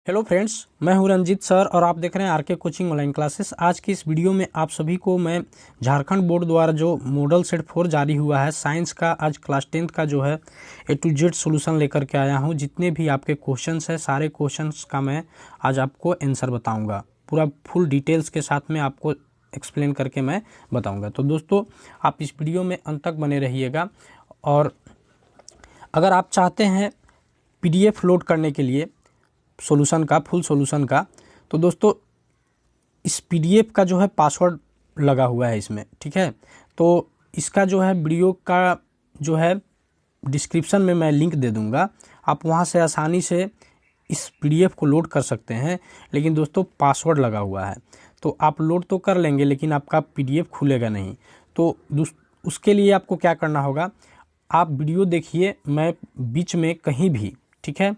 Hello friends, मैं हूं Ranjit sir और आप देख रहे हैं आरके कोचिंग ऑनलाइन क्लासेस। आज की इस वीडियो में आप सभी को मैं झारखंड बोर्ड द्वारा जो मॉडल सेट 4 जारी हुआ है साइंस का, आज क्लास 10th का जो है A to Z सोल्यूशन लेकर के आया हूं। जितने भी आपके क्वेश्चंस हैं सारे क्वेश्चंस का मैं आज आपको आंसर बताऊँगा, पूरा फुल डिटेल्स के साथ में आपको एक्सप्लेन करके मैं बताऊँगा। तो दोस्तों आप इस वीडियो में अंत तक बने रहिएगा। और अगर आप चाहते हैं PDF लोड करने के लिए सॉल्यूशन का, फुल सॉल्यूशन का, तो दोस्तों इस PDF का जो है पासवर्ड लगा हुआ है इसमें, ठीक है। तो इसका जो है वीडियो का जो है डिस्क्रिप्शन में मैं लिंक दे दूंगा, आप वहां से आसानी से इस PDF को लोड कर सकते हैं। लेकिन दोस्तों पासवर्ड लगा हुआ है, तो आप लोड तो कर लेंगे लेकिन आपका PDF खुलेगा नहीं। तो उसके लिए आपको क्या करना होगा, आप वीडियो देखिए, मैं बीच में कहीं भी, ठीक है,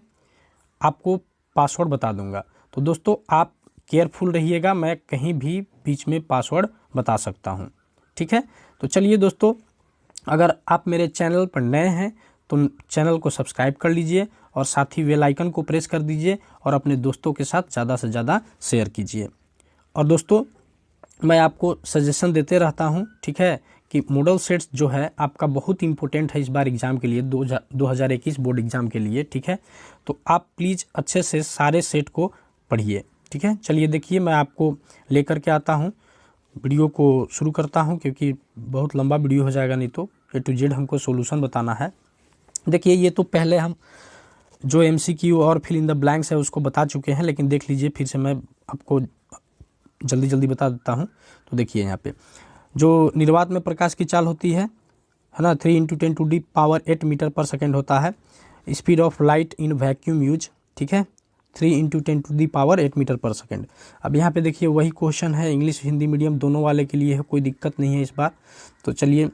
आपको पासवर्ड बता दूंगा। तो दोस्तों आप केयरफुल रहिएगा, मैं कहीं भी बीच में पासवर्ड बता सकता हूं, ठीक है। तो चलिए दोस्तों, अगर आप मेरे चैनल पर नए हैं तो चैनल को सब्सक्राइब कर लीजिए और साथ ही बेल आइकन को प्रेस कर दीजिए और अपने दोस्तों के साथ ज़्यादा से ज़्यादा शेयर कीजिए। और दोस्तों मैं आपको सजेशन देते रहता हूं, ठीक है, कि मॉडल सेट्स जो है आपका बहुत इंपॉर्टेंट है इस बार एग्ज़ाम के लिए, 2021 बोर्ड एग्ज़ाम के लिए, ठीक है। तो आप प्लीज़ अच्छे से सारे सेट को पढ़िए, ठीक है। चलिए देखिए, मैं आपको लेकर के आता हूं, वीडियो को शुरू करता हूं, क्योंकि बहुत लंबा वीडियो हो जाएगा नहीं तो। A to Z हमको सोल्यूशन बताना है। देखिए ये तो पहले हम जो MCQ और फिल इन द ब्लैंक्स है उसको बता चुके हैं, लेकिन देख लीजिए फिर से मैं आपको जल्दी जल्दी बता देता हूँ। तो देखिए यहाँ पे जो निर्वात में प्रकाश की चाल होती है ना, 3 × 10⁸ मीटर पर सेकेंड होता है। Speed of light in vacuum use, ठीक है, 3 × 10⁸ मीटर पर सेकेंड। अब यहाँ पे देखिए वही क्वेश्चन है, इंग्लिश हिंदी मीडियम दोनों वाले के लिए है, कोई दिक्कत नहीं है इस बार। तो चलिए,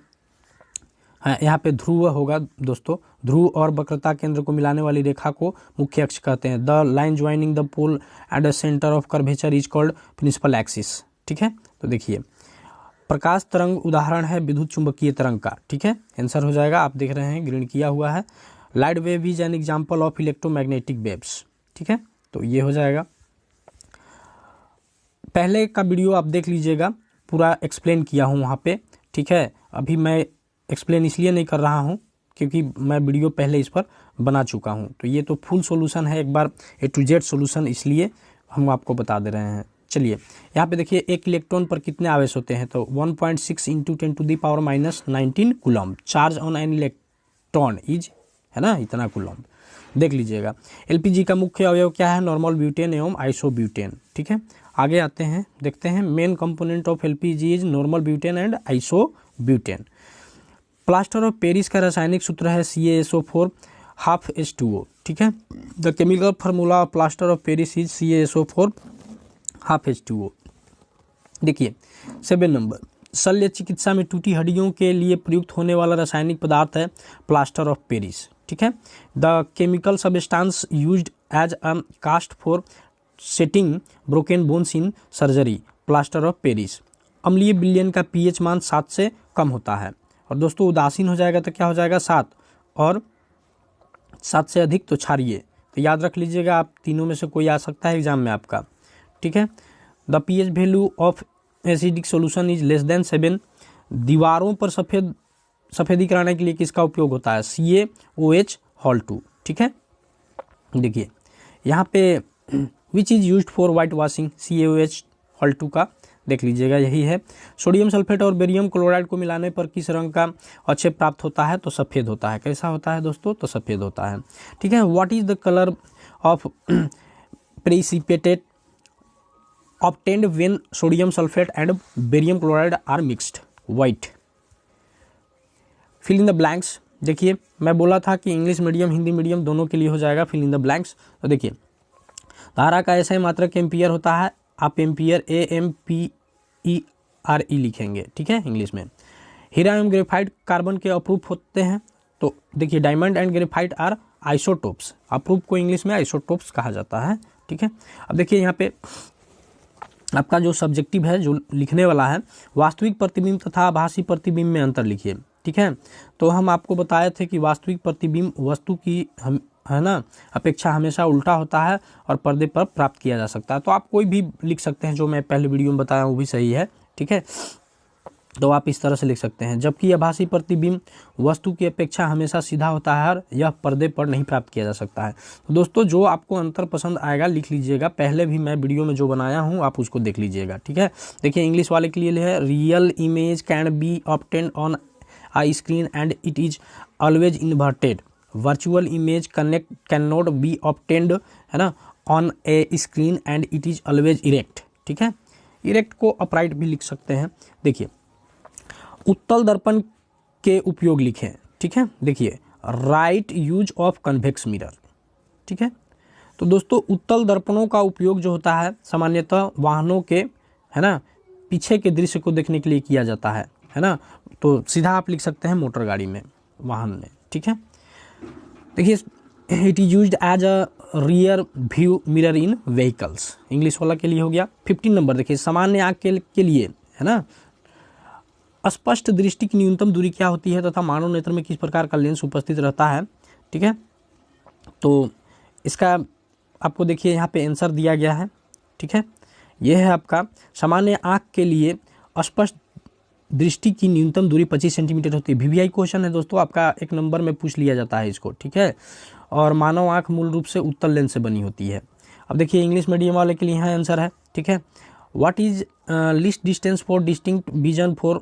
हाँ, यहाँ पे ध्रुव होगा दोस्तों, ध्रुव और वक्रता केंद्र को मिलाने वाली रेखा को मुख्य अक्ष कहते हैं। The line joining the pole at the centre of curvature is called principal axis, ठीक है। तो देखिए प्रकाश तरंग उदाहरण है विद्युत चुंबकीय तरंग का, ठीक है, आंसर हो जाएगा। आप देख रहे हैं ग्रीन किया हुआ है। Light wave is an example of electromagnetic waves, ठीक है, तो ये हो जाएगा। पहले का वीडियो आप देख लीजिएगा, पूरा एक्सप्लेन किया हूँ वहाँ पे, ठीक है। अभी मैं एक्सप्लेन इसलिए नहीं कर रहा हूँ क्योंकि मैं वीडियो पहले इस पर बना चुका हूँ। तो ये तो फुल सॉल्यूशन है, एक बार A to Z सॉल्यूशन, इसलिए हम आपको बता दे रहे हैं। चलिए यहाँ पे देखिए एक इलेक्ट्रॉन पर कितने आवेश होते हैं, तो 1.6 × 10⁻⁻19 coulomb charge on an electron is, है ना, इतना कूलम्ब। देख लीजिएगा। LPG का मुख्य अवयव क्या है, नॉर्मल ब्यूटेन एवं आइसोब्यूटेन, ठीक है। आगे आते हैं, देखते हैं main component of LPG is normal butane and isobutane. Plaster of Paris का रासायनिक सूत्र है CaSO4 ½ H2O, ठीक है। The chemical formula of plaster of Paris is CaSO4 ½ H2O। देखिए 7 नंबर, शल्य चिकित्सा में टूटी हड्डियों के लिए प्रयुक्त होने वाला रासायनिक पदार्थ है प्लास्टर ऑफ पेरिस, ठीक है। The chemical substance used as a cast for setting broken bones in surgery, plaster of Paris. अम्लीय विलयन का pH मान 7 से कम होता है। और दोस्तों उदासीन हो जाएगा तो क्या हो जाएगा, 7, और 7 से अधिक तो क्षारीय। तो याद रख लीजिएगा, आप तीनों में से कोई आ सकता है एग्जाम में आपका, ठीक है। The pH value of acidic solution is less than 7। दीवारों पर सफेदी कराने के लिए किसका उपयोग होता है, CaOH (2), ठीक है। देखिए यहाँ पे which is used for white washing, CaOH (2) का देख लीजिएगा, यही है। सोडियम सल्फेट और बेरियम क्लोराइड को मिलाने पर किस रंग का अवक्षेप प्राप्त होता है, तो सफ़ेद होता है। कैसा होता है दोस्तों, तो सफ़ेद होता है, ठीक है। What is the colour of precipitate obtained when sodium sulfate and barium chloride are mixed, white। fill in the blanks, देखिए मैं बोला था कि इंग्लिश मीडियम हिंदी मीडियम दोनों के लिए हो जाएगा fill in the blanks। तो देखिए धारा का ऐसा मात्रक एम्पियर होता है, आप एम्पियर AMPERE लिखेंगे, ठीक है, इंग्लिश में। हीरा एवं ग्रेफाइट कार्बन के अप्रूप होते हैं, तो देखिए diamond and graphite are isotopes, अप्रूप को इंग्लिश में आइसोटोप्स कहा जाता है, ठीक है। अब देखिए यहाँ पे आपका जो सब्जेक्टिव है, जो लिखने वाला है, वास्तविक प्रतिबिंब तथा आभासी प्रतिबिंब में अंतर लिखिए, ठीक है। तो हम आपको बताए थे कि वास्तविक प्रतिबिंब वस्तु की है ना, अपेक्षा हमेशा उल्टा होता है और पर्दे पर प्राप्त किया जा सकता है। तो आप कोई भी लिख सकते हैं, जो मैं पहले वीडियो में बताया वो भी सही है, ठीक है। तो आप इस तरह से लिख सकते हैं, जबकि आभासी प्रतिबिंब वस्तु की अपेक्षा हमेशा सीधा होता है और यह पर्दे पर नहीं प्राप्त किया जा सकता है। तो दोस्तों जो आपको अंतर पसंद आएगा लिख लीजिएगा, पहले भी मैं वीडियो में जो बनाया हूँ आप उसको देख लीजिएगा, ठीक है। देखिए इंग्लिश वाले के लिए है, real image can be obtained on I screen and it is always inverted. Virtual image can not be obtained, है ना, on A screen and it is always erect, ठीक है। इरेक्ट को अपराइट भी लिख सकते हैं। देखिए उत्तल दर्पण के उपयोग लिखें, ठीक है। देखिए right use of convex mirror, ठीक है। तो दोस्तों उत्तल दर्पणों का उपयोग जो होता है सामान्यतः वाहनों के, है ना, पीछे के दृश्य को देखने के लिए किया जाता है ना। तो सीधा आप लिख सकते हैं मोटर गाड़ी में, वाहन में, ठीक है। देखिए it is used as a rear view mirror in vehicles, English वाला के लिए हो गया। 15 नंबर देखिए सामान्य आँख के लिए, है ना, स्पष्ट दृष्टि की न्यूनतम दूरी क्या होती है तथा मानव नेत्र में किस प्रकार का लेंस उपस्थित रहता है, ठीक है। तो इसका आपको देखिए यहाँ पे आंसर दिया गया है, ठीक है। यह है आपका सामान्य आँख के लिए स्पष्ट दृष्टि की न्यूनतम दूरी 25 सेंटीमीटर होती है। वीवीआई क्वेश्चन है दोस्तों, आपका 1 नंबर में पूछ लिया जाता है इसको, ठीक है। और मानव आँख मूल रूप से उत्तल लेंस से बनी होती है। अब देखिए इंग्लिश मीडियम वाले के लिए यहाँ आंसर है, ठीक है। What is least distance for distinct vision for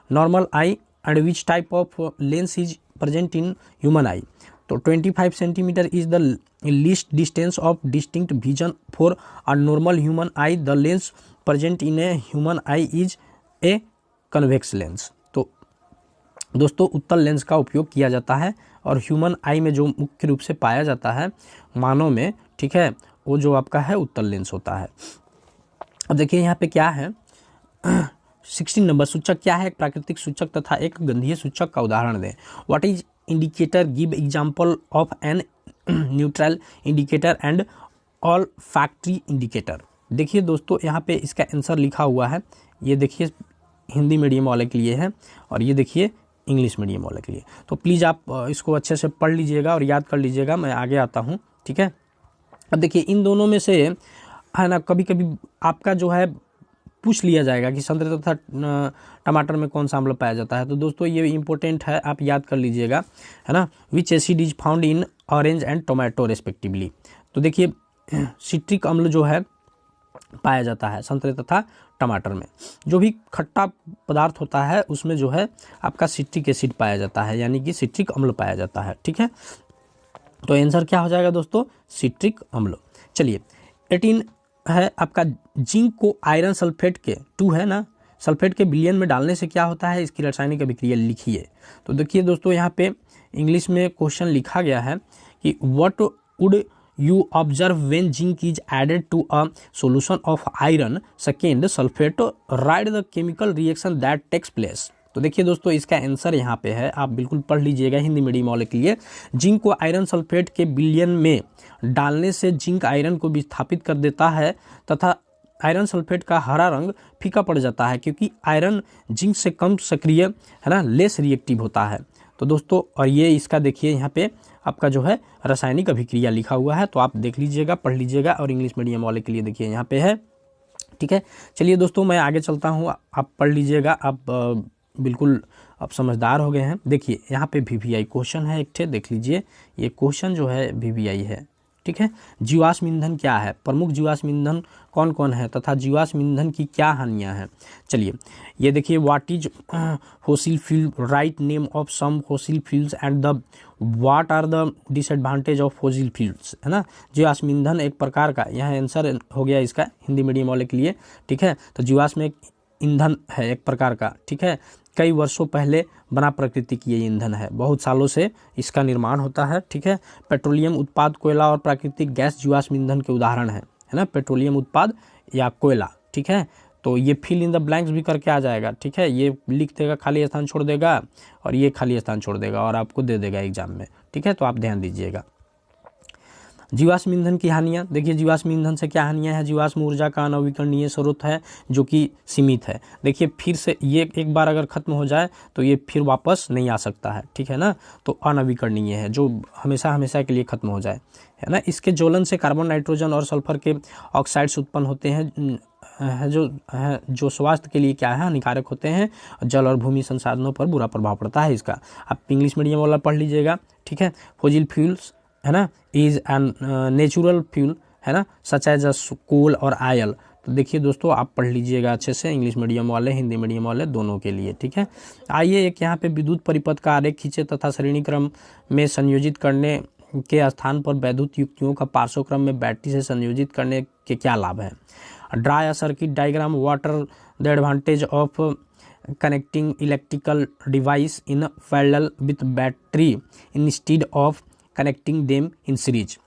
normal I and which type of lens is present in human आई। तो 25 centimetre is the least distance of distinct vision for a normal human I. The lens present in a human I is a convex lens. तो दोस्तों उत्तल lens का उपयोग किया जाता है और ह्यूमन आई में जो मुख्य रूप से पाया जाता है मानव में, ठीक है, वो जो आपका है उत्तल लेंस होता है। अब देखिए यहाँ पे क्या है, 16 नंबर सूचक क्या है, एक प्राकृतिक सूचक तथा एक गंधीय सूचक का उदाहरण दें। What is indicator, give example of an neutral indicator and olfactory indicator. देखिए दोस्तों यहाँ पे इसका आंसर लिखा हुआ है, ये देखिए हिंदी मीडियम वाले के लिए है और ये देखिए इंग्लिश मीडियम वाले के लिए। तो प्लीज़ आप इसको अच्छे से पढ़ लीजिएगा और याद कर लीजिएगा, मैं आगे आता हूँ, ठीक है। अब देखिए इन दोनों में से, है ना, कभी कभी आपका जो है पूछ लिया जाएगा कि संतरे तथा टमाटर में कौन सा अम्ल पाया जाता है। तो दोस्तों ये इंपॉर्टेंट है, आप याद कर लीजिएगा, है ना। विच acid is found in orange and tomato respectively. तो देखिए सिट्रिक अम्ल जो है पाया जाता है संतरे तथा टमाटर में। जो भी खट्टा पदार्थ होता है उसमें जो है आपका सिट्रिक एसिड पाया जाता है, यानी कि सिट्रिक अम्ल पाया जाता है, ठीक है। तो आंसर क्या हो जाएगा दोस्तों, सिट्रिक अम्ल। चलिए 18 है आपका, जिंक को आयरन सल्फेट के 2 है ना, सल्फेट के विलयन में डालने से क्या होता है, इसकी रासायनिक अभिक्रिया लिखिए। तो देखिए दोस्तों यहाँ पे इंग्लिश में क्वेश्चन लिखा गया है कि what would you observe when zinc is added to a solution of iron second sulphate, write the chemical reaction that takes place. तो देखिए दोस्तों इसका आंसर यहाँ पे है, आप बिल्कुल पढ़ लीजिएगा हिंदी मीडियम वाले के लिए। जिंक को आयरन सल्फेट के विलयन में डालने से जिंक आयरन को विस्थापित कर देता है तथा आयरन सल्फेट का हरा रंग फीका पड़ जाता है, क्योंकि आयरन जिंक से कम सक्रिय, है ना, लेस रिएक्टिव होता है। तो दोस्तों और ये इसका देखिए यहाँ पे आपका जो है रासायनिक अभिक्रिया लिखा हुआ है, तो आप देख लीजिएगा, पढ़ लीजिएगा। और इंग्लिश मीडियम वाले के लिए देखिए यहाँ पे है, ठीक है। चलिए दोस्तों मैं आगे चलता हूँ, आप पढ़ लीजिएगा, आप बिल्कुल आप समझदार हो गए हैं। देखिए यहाँ पे वीवीआई क्वेश्चन है एक ठे, देख लीजिए ये क्वेश्चन जो है वीवीआई है, ठीक है। जीवाश्म ईंधन क्या है, प्रमुख जीवाश्म ईंधन कौन कौन है तथा जीवाश्म ईंधन की क्या हानियां हैं। चलिए ये देखिए, what is fossil fuel, write name of some fossil fuels and the what are the disadvantage of fossil fuels, है ना। जीवाश्म ईंधन एक प्रकार का, यहाँ आंसर हो गया इसका हिंदी मीडियम वाले के लिए, ठीक है। तो जीवाश्म एक ईंधन है एक प्रकार का, ठीक है। कई वर्षों पहले बना प्राकृतिक ये ईंधन है, बहुत सालों से इसका निर्माण होता है, ठीक है। पेट्रोलियम उत्पाद, कोयला और प्राकृतिक गैस जीवाश्म ईंधन के उदाहरण है ना। पेट्रोलियम उत्पाद या कोयला, ठीक है। तो ये फिल इन द ब्लैंक्स भी करके आ जाएगा, ठीक है। ये लिख देगा, खाली स्थान छोड़ देगा और ये खाली स्थान छोड़ देगा और आपको दे देगा एग्जाम में, ठीक है। तो आप ध्यान दीजिएगा। जीवाश्म ईंधन की हानियाँ, देखिए जीवाश्म ईंधन से क्या हानियाँ हैं। जीवाश्म ऊर्जा का नवीकरणीय स्रोत है जो कि सीमित है। देखिए फिर से ये एक बार अगर खत्म हो जाए तो ये फिर वापस नहीं आ सकता है, ठीक है ना। तो अनवीकरणीय है, जो हमेशा हमेशा के लिए खत्म हो जाए, है ना। इसके ज्वलन से कार्बन, नाइट्रोजन और सल्फर के ऑक्साइड्स उत्पन्न होते हैं जो स्वास्थ्य के लिए क्या है, हानिकारक होते हैं। जल और भूमि संसाधनों पर बुरा प्रभाव पड़ता है इसका। आप इंग्लिश मीडियम वाला पढ़ लीजिएगा, ठीक है। फॉसिल फ्यूल्स, है ना, इज एन नेचुरल फ्यूल, है ना, सच एज कोल और आयल। तो देखिए दोस्तों, आप पढ़ लीजिएगा अच्छे से, इंग्लिश मीडियम वाले, हिंदी मीडियम वाले, दोनों के लिए, ठीक है। आइए एक यहाँ पे विद्युत परिपथ का आरेख खींचे तथा श्रेणी क्रम में संयोजित करने के स्थान पर वैद्युत युक्तियों का पार्श्वक्रम में बैटरी से संयोजित करने के क्या लाभ है। Draw a circuit diagram water the advantage of connecting electrical device in parallel with battery instead of connecting them in series.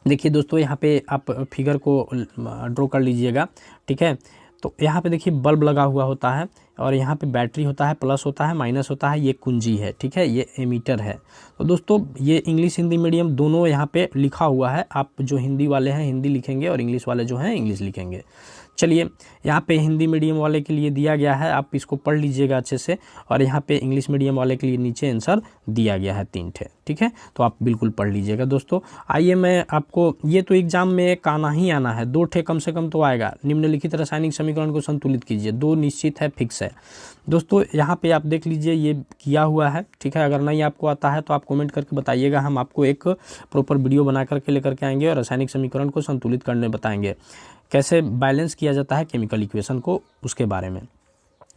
देखिए दोस्तों, यहाँ पे आप फिगर को ड्रॉ कर लीजिएगा, ठीक है। तो यहाँ पे देखिए बल्ब लगा हुआ होता है और यहाँ पे बैटरी होता है, प्लस होता है, माइनस होता है, ये कुंजी है, ठीक है, ये एमीटर है। तो दोस्तों ये इंग्लिश हिंदी मीडियम दोनों यहाँ पे लिखा हुआ है। आप जो हिंदी वाले हैं हिंदी लिखेंगे और इंग्लिश वाले जो हैं इंग्लिश लिखेंगे। चलिए यहाँ पे हिंदी मीडियम वाले के लिए दिया गया है, आप इसको पढ़ लीजिएगा अच्छे से। और यहाँ पे इंग्लिश मीडियम वाले के लिए नीचे आंसर दिया गया है 3 ठे, ठीक है। तो आप बिल्कुल पढ़ लीजिएगा दोस्तों। आइए मैं आपको, ये तो एग्जाम में एक आना ही आना है, 2 ठे कम से कम तो आएगा। निम्नलिखित रासायनिक समीकरण को संतुलित कीजिए, 2 निश्चित है, फिक्स है। दोस्तों यहाँ पे आप देख लीजिए, ये किया हुआ है, ठीक है। अगर नहीं आपको आता है तो आप कमेंट करके बताइएगा, हम आपको एक प्रॉपर वीडियो बना करके लेकर के आएंगे और रासायनिक समीकरण को संतुलित करने बताएंगे, कैसे बैलेंस किया जाता है केमिकल इक्वेशन को, उसके बारे में।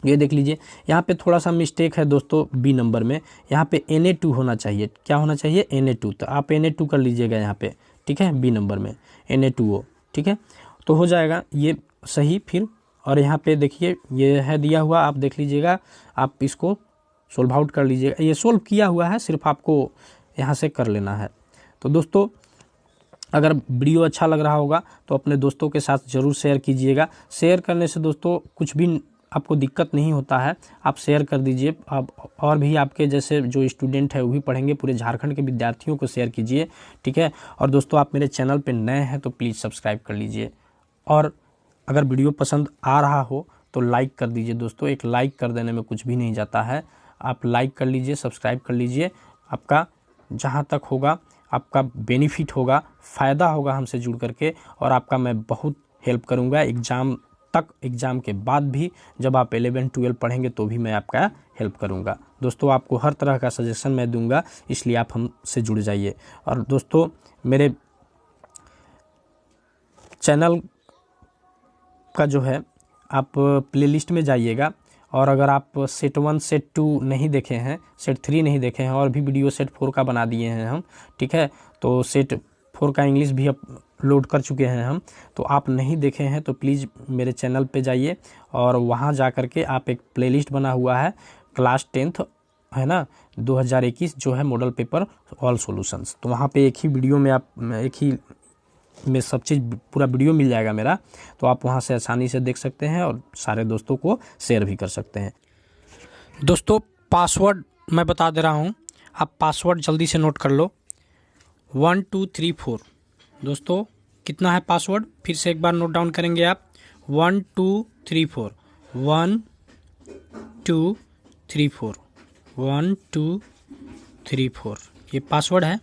ये देख लीजिए, यहाँ पे थोड़ा सा मिस्टेक है दोस्तों बी नंबर में। यहाँ पे Na2 होना चाहिए, क्या होना चाहिए, Na2। तो आप Na2 कर लीजिएगा यहाँ पे, ठीक है, बी नंबर में Na2O, ठीक है। तो हो जाएगा ये सही फिर। और यहाँ पे देखिए ये है दिया हुआ, आप देख लीजिएगा, आप इसको सोल्व आउट कर लीजिएगा। ये सोल्व किया हुआ है, सिर्फ आपको यहाँ से कर लेना है। तो दोस्तों अगर वीडियो अच्छा लग रहा होगा तो अपने दोस्तों के साथ ज़रूर शेयर कीजिएगा। शेयर करने से दोस्तों कुछ भी आपको दिक्कत नहीं होता है, आप शेयर कर दीजिए। आप और भी आपके जैसे जो स्टूडेंट है वो भी पढ़ेंगे, पूरे झारखंड के विद्यार्थियों को शेयर कीजिए, ठीक है। और दोस्तों आप मेरे चैनल पे नए हैं तो प्लीज़ सब्सक्राइब कर लीजिए। और अगर वीडियो पसंद आ रहा हो तो लाइक कर दीजिए दोस्तों, एक लाइक कर देने में कुछ भी नहीं जाता है। आप लाइक कर लीजिए, सब्सक्राइब कर लीजिए, आपका जहाँ तक होगा आपका बेनिफिट होगा, फ़ायदा होगा हमसे जुड़ करके। और आपका मैं बहुत हेल्प करूँगा एग्ज़ाम तक, एग्ज़ाम के बाद भी, जब आप 11-12 पढ़ेंगे तो भी मैं आपका हेल्प करूँगा दोस्तों। आपको हर तरह का सजेशन मैं दूंगा, इसलिए आप हमसे जुड़ जाइए। और दोस्तों मेरे चैनल का जो है आप प्लेलिस्ट में जाइएगा, और अगर आप सेट 1 सेट 2 नहीं देखे हैं, सेट 3 नहीं देखे हैं, और भी वीडियो सेट 4 का बना दिए हैं हम, ठीक है। तो सेट 4 का इंग्लिश भी अपलोड कर चुके हैं हम। तो आप नहीं देखे हैं तो प्लीज़ मेरे चैनल पे जाइए और वहाँ जा कर के आप एक प्लेलिस्ट बना हुआ है क्लास 10th, है ना, 2021 जो है मॉडल पेपर ऑल सॉल्यूशंस। तो वहाँ पे एक ही वीडियो में आप एक ही में सब चीज़ पूरा वीडियो मिल जाएगा मेरा। तो आप वहाँ से आसानी से देख सकते हैं और सारे दोस्तों को शेयर भी कर सकते हैं। दोस्तों पासवर्ड मैं बता दे रहा हूँ, आप पासवर्ड जल्दी से नोट कर लो, 1 2 3 4। दोस्तों कितना है पासवर्ड, फिर से एक बार नोट डाउन करेंगे आप, 1 2 3 4, 1 2 3 4, 1 2 3 4, ये पासवर्ड है।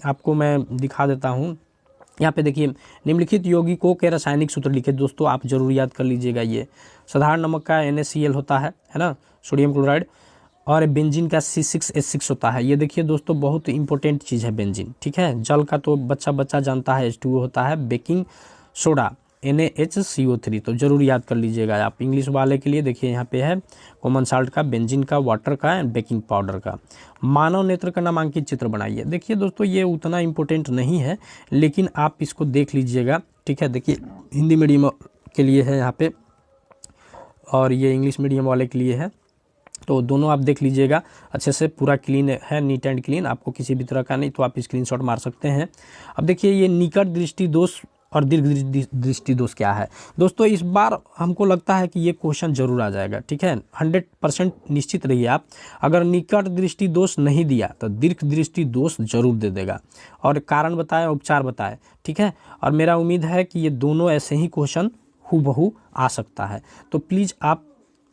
आपको मैं दिखा देता हूँ, यहाँ पे देखिए, निम्नलिखित यौगिकों के रासायनिक सूत्र लिखे। दोस्तों आप जरूर याद कर लीजिएगा। ये साधारण नमक का NaCl होता है ना, सोडियम क्लोराइड, और बेंजीन का C6H6 होता है। ये देखिए दोस्तों बहुत इंपॉर्टेंट चीज़ है बेंजीन, ठीक है। जल का तो बच्चा जानता है, H2O होता है। बेकिंग सोडा NaHCO3, तो जरूर याद कर लीजिएगा आप। इंग्लिश वाले के लिए देखिए यहाँ पे है कॉमन साल्ट का, बेंजीन का, वाटर का एंड बेकिंग पाउडर का। मानव नेत्र का नामांकित चित्र बनाइए। देखिए दोस्तों ये उतना इम्पोर्टेंट नहीं है, लेकिन आप इसको देख लीजिएगा, ठीक है। देखिए हिंदी मीडियम के लिए है यहाँ पे, और ये इंग्लिश मीडियम वाले के लिए है। तो दोनों आप देख लीजिएगा अच्छे से, पूरा क्लीन है, नीट एंड क्लीन, आपको किसी भी तरह का नहीं, तो आप स्क्रीनशॉट मार सकते हैं। अब देखिए ये निकट दृष्टि दोष और दीर्घ दृष्टि दोष क्या है। दोस्तों इस बार हमको लगता है कि ये क्वेश्चन जरूर आ जाएगा, ठीक है, 100% निश्चित रहिए आप। अगर निकट दृष्टि दोष नहीं दिया तो दीर्घ दृष्टि दोष जरूर दे देगा, और कारण बताए, उपचार बताए, ठीक है। और मेरा उम्मीद है कि ये दोनों ऐसे ही क्वेश्चन हूबहू आ सकता है, तो प्लीज़ आप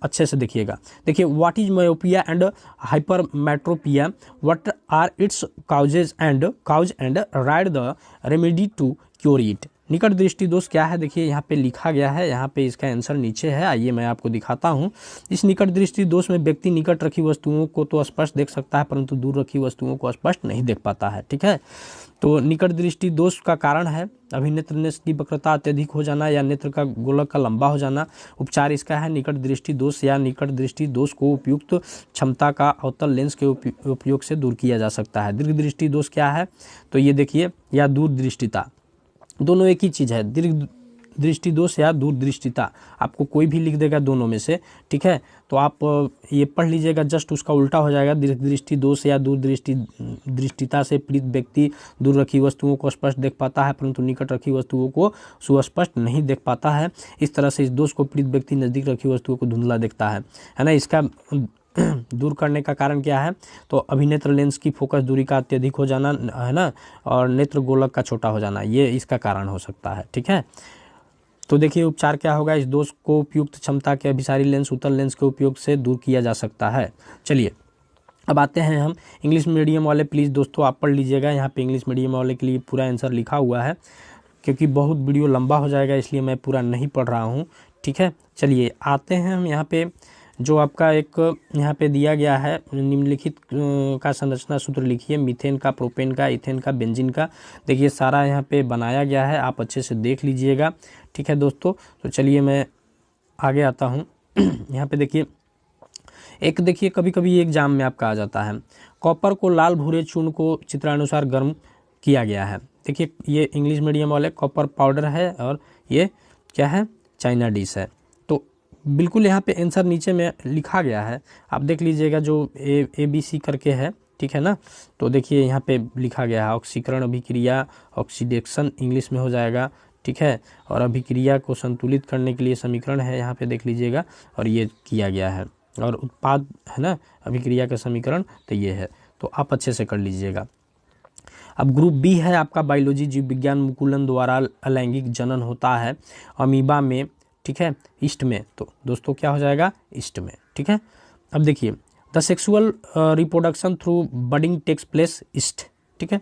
अच्छे से देखिएगा। देखिए, what is myopia and hypermetropia, what are its cause and write the remedy to cure it. निकट दृष्टि दोष क्या है, देखिए यहाँ पे लिखा गया है, यहाँ पे इसका आंसर नीचे है, आइए मैं आपको दिखाता हूँ। इस निकट दृष्टि दोष में व्यक्ति निकट रखी वस्तुओं को तो स्पष्ट देख सकता है, परंतु दूर रखी वस्तुओं को स्पष्ट नहीं देख पाता है, ठीक है। तो निकट दृष्टि दोष का कारण है अभिनेत्र नेत्र की वक्रता अत्यधिक हो जाना या नेत्र का गोलक का लंबा हो जाना। उपचार इसका है निकट दृष्टि दोष या निकट दृष्टि दोष को उपयुक्त क्षमता का अवतल लेंस के उपयोग से दूर किया जा सकता है। दीर्घ दृष्टि दोष क्या है, तो ये देखिए, या दूरदृष्टिता, दोनों एक ही चीज़ है, दीर्घ दृष्टि दोष या दूरदृष्टिता, आपको कोई भी लिख देगा दोनों में से, ठीक है। तो आप ये पढ़ लीजिएगा, जस्ट उसका उल्टा हो जाएगा। दीर्घ दृष्टि दोष या दृष्टिता से पीड़ित व्यक्ति दूर रखी वस्तुओं को स्पष्ट देख पाता है, परंतु निकट रखी वस्तुओं को सुस्पष्ट नहीं देख पाता है। इस तरह से इस दोष को पीड़ित व्यक्ति नज़दीक रखी वस्तुओं को धुंधला देखता है ना। इसका दूर करने का कारण क्या है, तो अभिनेत्र लेंस की फोकस दूरी का अत्यधिक हो जाना है ना, और नेत्र गोलक का छोटा हो जाना, ये इसका कारण हो सकता है, ठीक है। तो देखिए उपचार क्या होगा, इस दोष को उपयुक्त क्षमता के अभिसारी लेंस उत्तल लेंस के उपयोग से दूर किया जा सकता है। चलिए अब आते हैं हम इंग्लिश मीडियम वाले, प्लीज़ दोस्तों आप पढ़ लीजिएगा, यहाँ पे इंग्लिश मीडियम वाले के लिए पूरा आंसर लिखा हुआ है, क्योंकि बहुत वीडियो लंबा हो जाएगा इसलिए मैं पूरा नहीं पढ़ रहा हूँ, ठीक है। चलिए आते हैं हम यहाँ पे, जो आपका एक यहाँ पे दिया गया है निम्नलिखित का संरचना सूत्र लिखिए, मीथेन का, प्रोपेन का, इथेन का, बेंजीन का। देखिए सारा यहाँ पे बनाया गया है, आप अच्छे से देख लीजिएगा, ठीक है दोस्तों। तो चलिए मैं आगे आता हूँ। यहाँ पे देखिए, एक देखिए कभी कभी एग्जाम में आपका आ जाता है, कॉपर को लाल भूरे चूर्ण को चित्रानुसार गर्म किया गया है। देखिए ये इंग्लिश मीडियम वाले कॉपर पाउडर है, और ये क्या है, चाइना डिश है। तो बिल्कुल यहाँ पे आंसर नीचे में लिखा गया है, आप देख लीजिएगा, जो ABC करके है, ठीक है ना। तो देखिए यहाँ पे लिखा गया है ऑक्सीकरण अभिक्रिया, ऑक्सीडेशन इंग्लिश में हो जाएगा, ठीक है। और अभिक्रिया को संतुलित करने के लिए समीकरण है, यहाँ पे देख लीजिएगा, और ये किया गया है, और उत्पाद है ना अभिक्रिया का समीकरण, तो ये है, तो आप अच्छे से कर लीजिएगा। अब ग्रुप B है आपका बायोलॉजी जीव विज्ञान, मुकुलन द्वारा अलैंगिक जनन होता है अमीबा में, ठीक है, ईस्ट में। तो दोस्तों क्या हो जाएगा, ईस्ट में, ठीक है। अब देखिए, the sexual reproduction through budding takes place yeast, ठीक है।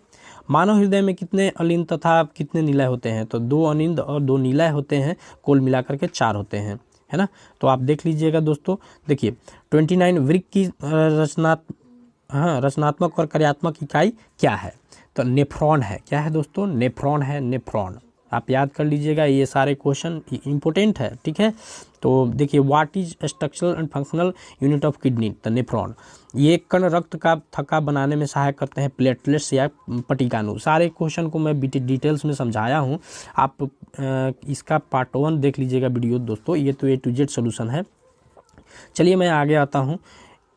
मानव हृदय में कितने अलिंद तथा कितने निलय होते हैं, तो 2 अनिंद और 2 निलय होते हैं, कुल मिलाकर के 4 होते हैं, है ना। तो आप देख लीजिएगा दोस्तों, देखिए 29 वृक्क की रचनात्मक और कार्यात्मक इकाई क्या है, तो नेफ्रॉन है। क्या है दोस्तों, नेफ्रॉन है, नेफ्रॉन, आप याद कर लीजिएगा, ये सारे क्वेश्चन इंपॉर्टेंट है, ठीक है। तो देखिए, what is structural and functional unit of kidney, the nephron. ये कण रक्त का थक्का बनाने में सहायक करते हैं, प्लेटलेट्स या पटिकानु। सारे क्वेश्चन को मैं डिटेल्स में समझाया हूँ, आप इसका पार्ट 1 देख लीजिएगा वीडियो दोस्तों, ये तो A to Z सोल्यूशन है। चलिए मैं आगे आता हूँ,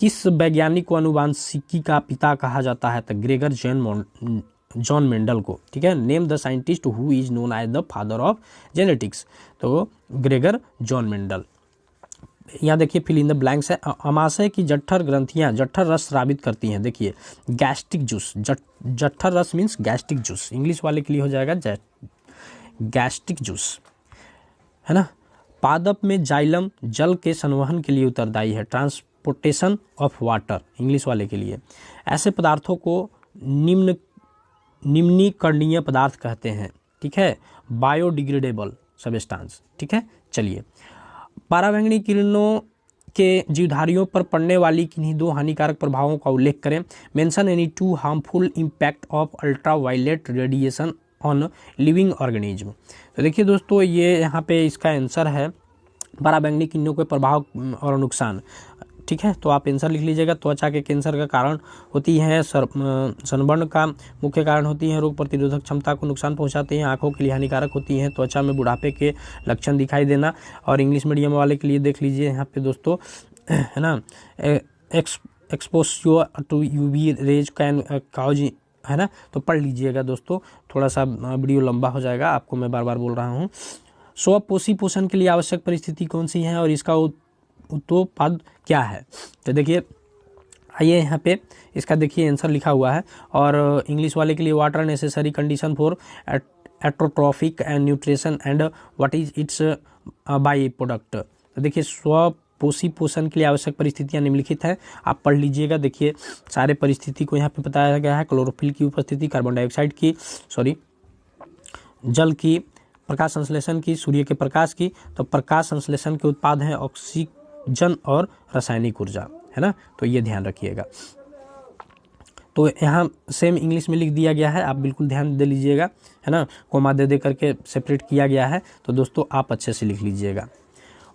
किस वैज्ञानिक को अनुवांशिकी का पिता कहा जाता है, तो ग्रेगर जॉन मेंडल को, ठीक है। Name the scientist who is known as the father of genetics, तो ग्रेगर जॉन मेंडल। यहाँ देखिए फिल इन द ब्लैंक्स है, अमाशय की जठर ग्रंथियाँ जठर रस स्रावित करती हैं। देखिए गैस्ट्रिक जूस, जठर रस मीन्स गैस्ट्रिक जूस, इंग्लिश वाले के लिए हो जाएगा गैस्ट्रिक जूस, है ना। पादप में जाइलम जल के संवहन के लिए उत्तरदायी है, ट्रांसपोर्टेशन ऑफ वाटर इंग्लिश वाले के लिए। ऐसे पदार्थों को निम्नीकरणीय पदार्थ कहते हैं, ठीक है, बायोडिग्रेडेबल सब्सटेंस, ठीक है। चलिए, पराबैंगनी किरणों के जीवधारियों पर पड़ने वाली किन्हीं 2 हानिकारक प्रभावों का उल्लेख करें। Mention any 2 harmful impact of ultraviolet radiation on living organism. तो देखिए दोस्तों, ये यहाँ पे इसका आंसर है पराबैंगनी किरणों के प्रभाव और नुकसान, ठीक है। तो आप आंसर लिख लीजिएगा। त्वचा के कैंसर का कारण होती है, सनबर्न का मुख्य कारण होती है, रोग प्रतिरोधक क्षमता को नुकसान पहुंचाती हैं, आंखों के लिए हानिकारक होती हैं, त्वचा में बुढ़ापे के लक्षण दिखाई देना। और इंग्लिश मीडियम वाले के लिए देख लीजिए यहाँ पे दोस्तों, है ना, exposure to UV rays can cause है ना, तो पढ़ लीजिएगा दोस्तों, थोड़ा सा वीडियो लंबा हो जाएगा, आपको मैं बार बार बोल रहा हूँ। स्वपोषी पोषण के लिए आवश्यक परिस्थिति कौन सी है और इसका उत्तोपाद क्या है। तो देखिए आइए यहाँ पे इसका देखिए आंसर लिखा हुआ है, और इंग्लिश वाले के लिए water necessary condition for autotrophic and nutrition and what is its by product. तो देखिए स्वपोषी पोषण के लिए आवश्यक परिस्थितियाँ निम्नलिखित हैं, आप पढ़ लीजिएगा। देखिए सारे परिस्थिति को यहाँ पे बताया गया है, क्लोरोफिल की उपस्थिति, कार्बन डाइऑक्साइड की, जल की, प्रकाश संश्लेषण की, सूर्य के प्रकाश की। तो प्रकाश संश्लेषण के उत्पाद हैं ऑक्सीजन और रासायनिक ऊर्जा, है ना, तो ये ध्यान रखिएगा। तो यहाँ सेम इंग्लिश में लिख दिया गया है, आप बिल्कुल ध्यान दे लीजिएगा, है ना, कोमा दे करके सेपरेट किया गया है, तो दोस्तों आप अच्छे से लिख लीजिएगा।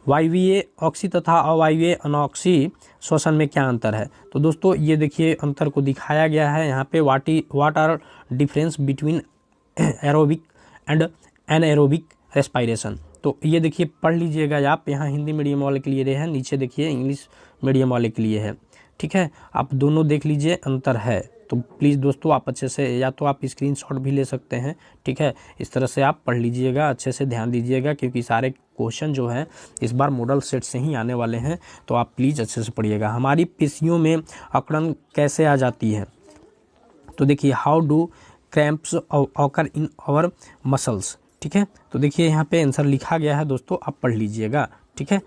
वायवीय ऑक्सी तथा अवायवीय अनॉक्सी श्वसन में क्या अंतर है। तो दोस्तों ये देखिए अंतर को दिखाया गया है यहाँ पे, what are difference between aerobic and anaerobic respiration. तो ये देखिए पढ़ लीजिएगा आप, यहाँ हिंदी मीडियम वाले के लिए है, नीचे देखिए इंग्लिश मीडियम वाले के लिए है, ठीक है, आप दोनों देख लीजिए अंतर है। तो प्लीज़ दोस्तों आप अच्छे से, या तो आप स्क्रीनशॉट भी ले सकते हैं, ठीक है, इस तरह से आप पढ़ लीजिएगा, अच्छे से ध्यान दीजिएगा, क्योंकि सारे क्वेश्चन जो हैं इस बार मॉडल सेट से ही आने वाले हैं, तो आप प्लीज़ अच्छे से पढ़िएगा। हमारी पेशियों में अकड़न कैसे आ जाती है। तो देखिए how do cramps occur in our muscles, ठीक है, तो देखिए यहाँ पे आंसर लिखा गया है दोस्तों, आप पढ़ लीजिएगा, ठीक है।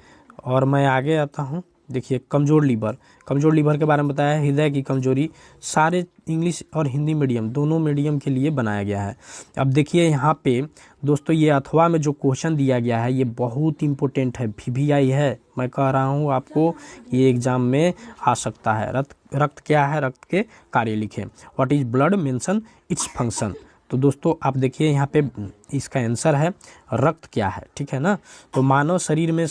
और मैं आगे आता हूँ, देखिए कमज़ोर लीवर के बारे में बताया है, हृदय की कमजोरी, सारे इंग्लिश और हिंदी मीडियम दोनों मीडियम के लिए बनाया गया है। अब देखिए यहाँ पे दोस्तों ये अथवा में जो क्वेश्चन दिया गया है ये बहुत इंपॉर्टेंट है, VVI है, मैं कह रहा हूँ आपको ये एग्जाम में आ सकता है। रक्त क्या है, रक्त के कार्य लिखें। What is blood, mention its function. तो दोस्तों आप देखिए यहाँ पे इसका आंसर है रक्त क्या है, ठीक है ना। तो मानव शरीर में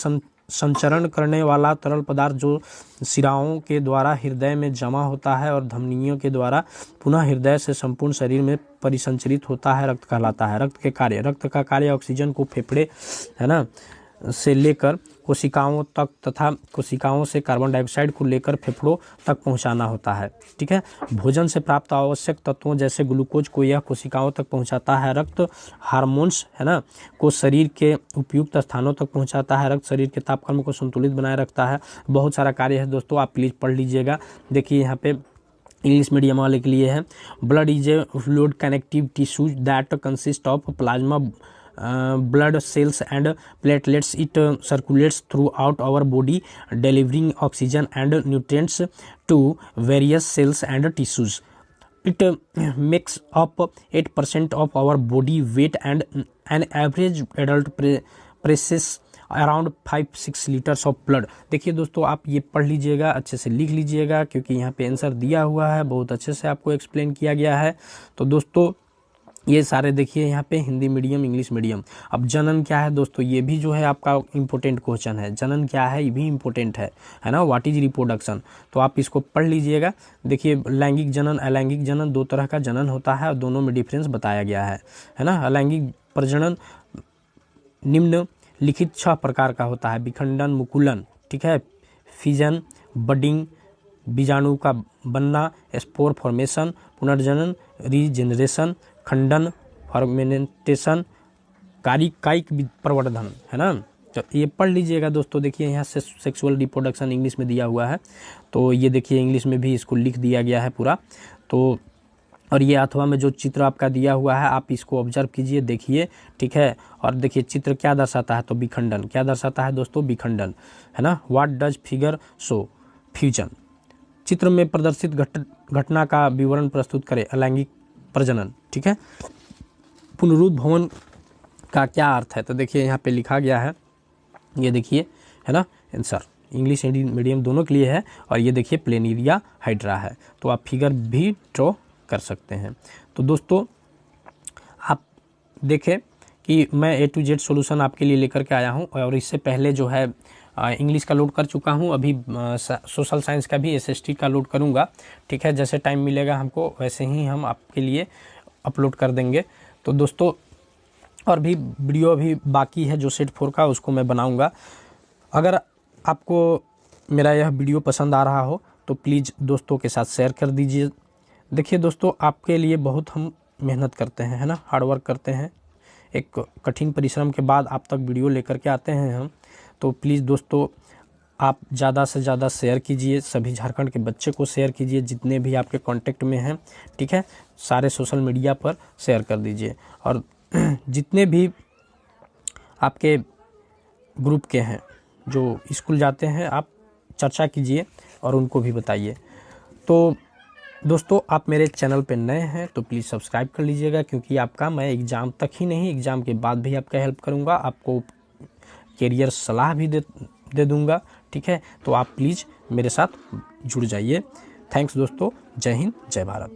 संचरण करने वाला तरल पदार्थ जो शिराओं के द्वारा हृदय में जमा होता है और धमनियों के द्वारा पुनः हृदय से संपूर्ण शरीर में परिसंचरित होता है, रक्त कहलाता है। रक्त के कार्य, रक्त का कार्य ऑक्सीजन को फेफड़े, है ना, से लेकर कोशिकाओं तक तथा कोशिकाओं से कार्बन डाइऑक्साइड को लेकर फेफड़ों तक पहुंचाना होता है, ठीक है। भोजन से प्राप्त आवश्यक तत्वों जैसे ग्लूकोज को यह कोशिकाओं तक पहुंचाता है। रक्त हार्मोन्स, है ना, को शरीर के उपयुक्त स्थानों तक पहुंचाता है। रक्त शरीर के तापक्रम को संतुलित बनाए रखता है। बहुत सारा कार्य है दोस्तों, आप प्लीज़ पढ़ लीजिएगा। देखिए यहाँ पे इंग्लिश मीडियम वाले के लिए है, blood is a fluid connective tissue that consist of plasma, blood cells and platelets. It circulates throughout our body, delivering oxygen and nutrients to various cells and tissues. It makes up 8% of our body weight and an average adult presses around 5-6 litres of blood. देखिए दोस्तों आप ये पढ़ लीजिएगा, अच्छे से लिख लीजिएगा, क्योंकि यहाँ पे आंसर दिया हुआ है, बहुत अच्छे से आपको एक्सप्लेन किया गया है। तो दोस्तों ये सारे देखिए यहाँ पे हिंदी मीडियम, इंग्लिश मीडियम। अब जनन क्या है दोस्तों, ये भी जो है आपका इम्पोर्टेंट क्वेश्चन है। जनन क्या है, ये भी इम्पोर्टेंट है ना। व्हाट इज रिप्रोडक्शन, तो आप इसको पढ़ लीजिएगा। देखिए लैंगिक जनन, अलैंगिक जनन, दो तरह का जनन होता है और दोनों में डिफरेंस बताया गया है ना। अलैंगिक प्रजनन निम्नलिखित 6 प्रकार का होता है। विखंडन, मुकुलन, ठीक है, फिजन, बडिंग, बीजाणु का बनना, स्पोर फॉर्मेशन, पुनर्जनन, रीजेनरेशन, खंडन, फर्मेंटेशन, कायिक प्रवर्धन, है ना। तो ये पढ़ लीजिएगा दोस्तों। देखिए यहाँ से सेक्सुअल रिप्रोडक्शन इंग्लिश में दिया हुआ है, तो ये देखिए इंग्लिश में भी इसको लिख दिया गया है पूरा। तो और ये अथवा में जो चित्र आपका दिया हुआ है आप इसको ऑब्जर्व कीजिए, देखिए, ठीक है। और देखिए चित्र क्या दर्शाता है, तो विखंडन क्या दर्शाता है दोस्तों, विखंडन, है ना। What does figure show, fusion. चित्र में प्रदर्शित घटना का विवरण प्रस्तुत करें, अलैंगिक प्रजनन, ठीक है। पुनरुद्भवन का क्या अर्थ है, तो देखिए यहाँ पे लिखा गया है, ये देखिए, है ना, आंसर इंग्लिश मीडियम दोनों के लिए है। और ये देखिए प्लेनिरिया हाइड्रा है, तो आप फिगर भी ड्रॉ कर सकते हैं। तो दोस्तों आप देखें कि मैं A to Z सॉल्यूशन आपके लिए लेकर के आया हूं, और इससे पहले जो है इंग्लिश का लोड कर चुका हूं, अभी सोशल साइंस का भी SST का लोड करूंगा, ठीक है। जैसे टाइम मिलेगा हमको वैसे ही हम आपके लिए अपलोड कर देंगे। तो दोस्तों और भी वीडियो अभी बाकी है जो सेट 4 का, उसको मैं बनाऊंगा। अगर आपको मेरा यह वीडियो पसंद आ रहा हो तो प्लीज़ दोस्तों के साथ शेयर कर दीजिए, देखिए दोस्तों, आपके लिए बहुत हम मेहनत करते हैं, है ना, हार्ड वर्क करते हैं। एक कठिन परिश्रम के बाद आप तक वीडियो लेकर के आते हैं हम। तो प्लीज़ दोस्तों, आप ज़्यादा से ज़्यादा शेयर कीजिए, सभी झारखंड के बच्चे को शेयर कीजिए, जितने भी आपके कांटेक्ट में हैं, ठीक है। सारे सोशल मीडिया पर शेयर कर दीजिए, और जितने भी आपके ग्रुप के हैं जो स्कूल जाते हैं, आप चर्चा कीजिए और उनको भी बताइए। तो दोस्तों, आप मेरे चैनल पे नए हैं तो प्लीज़ सब्सक्राइब कर लीजिएगा, क्योंकि आपका मैं एग्ज़ाम तक ही नहीं, एग्ज़ाम के बाद भी आपका हेल्प करूँगा, आपको कैरियर सलाह भी दे दूँगा, ठीक है। तो आप प्लीज़ मेरे साथ जुड़ जाइए। थैंक्स दोस्तों, जय हिंद, जय भारत।